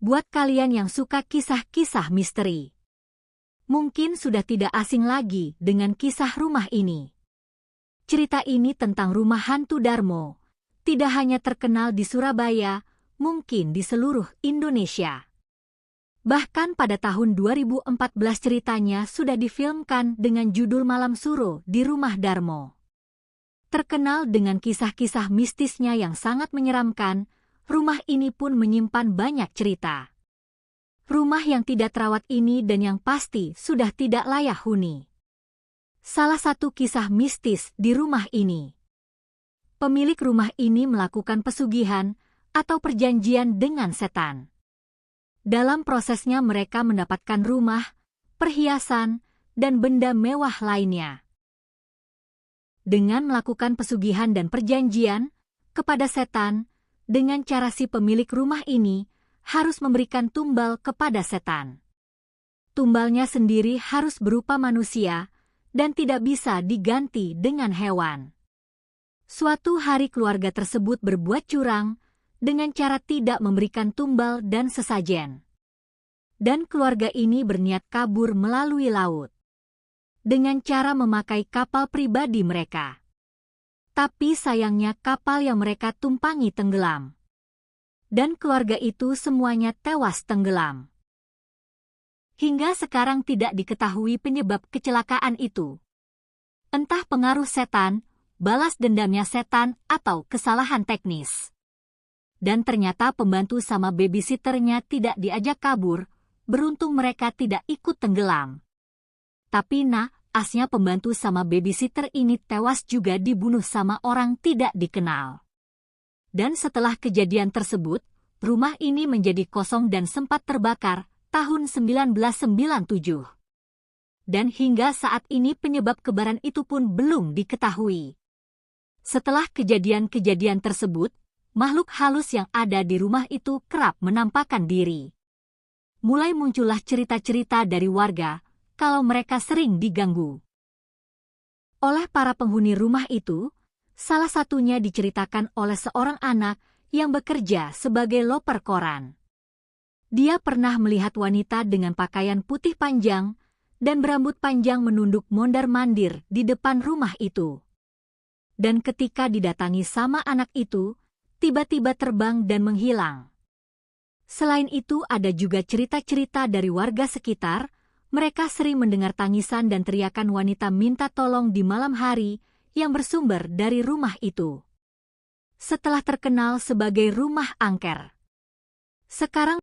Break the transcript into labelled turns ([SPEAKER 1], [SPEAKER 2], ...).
[SPEAKER 1] Buat kalian yang suka kisah-kisah misteri, mungkin sudah tidak asing lagi dengan kisah rumah ini. Cerita ini tentang rumah hantu Darmo tidak hanya terkenal di Surabaya, mungkin di seluruh Indonesia. Bahkan pada tahun 2014 ceritanya sudah difilmkan dengan judul Malam Suro di Rumah Darmo. Terkenal dengan kisah-kisah mistisnya yang sangat menyeramkan, rumah ini pun menyimpan banyak cerita. Rumah yang tidak terawat ini dan yang pasti sudah tidak layak huni. Salah satu kisah mistis di rumah ini. Pemilik rumah ini melakukan pesugihan atau perjanjian dengan setan. Dalam prosesnya mereka mendapatkan rumah, perhiasan, dan benda mewah lainnya. Dengan melakukan pesugihan dan perjanjian kepada setan, dengan cara si pemilik rumah ini harus memberikan tumbal kepada setan. Tumbalnya sendiri harus berupa manusia dan tidak bisa diganti dengan hewan. Suatu hari keluarga tersebut berbuat curang dengan cara tidak memberikan tumbal dan sesajen. Dan keluarga ini berniat kabur melalui laut dengan cara memakai kapal pribadi mereka. Tapi sayangnya kapal yang mereka tumpangi tenggelam. Dan keluarga itu semuanya tewas tenggelam. Hingga sekarang tidak diketahui penyebab kecelakaan itu. Entah pengaruh setan, balas dendamnya setan, atau kesalahan teknis. Dan ternyata pembantu sama babysitternya tidak diajak kabur, beruntung mereka tidak ikut tenggelam. Tapi asnya pembantu sama babysitter ini tewas juga dibunuh sama orang tidak dikenal. Dan setelah kejadian tersebut, rumah ini menjadi kosong dan sempat terbakar tahun 1997. Dan hingga saat ini penyebab kebakaran itu pun belum diketahui. Setelah kejadian-kejadian tersebut, makhluk halus yang ada di rumah itu kerap menampakkan diri. Mulai muncullah cerita-cerita dari warga kalau mereka sering diganggu oleh para penghuni rumah itu. Salah satunya diceritakan oleh seorang anak yang bekerja sebagai loper koran. Dia pernah melihat wanita dengan pakaian putih panjang dan berambut panjang menunduk mondar-mandir di depan rumah itu. Dan ketika didatangi sama anak itu, tiba-tiba terbang dan menghilang. Selain itu ada juga cerita-cerita dari warga sekitar. Mereka sering mendengar tangisan dan teriakan wanita minta tolong di malam hari yang bersumber dari rumah itu. Setelah terkenal sebagai rumah angker, sekarang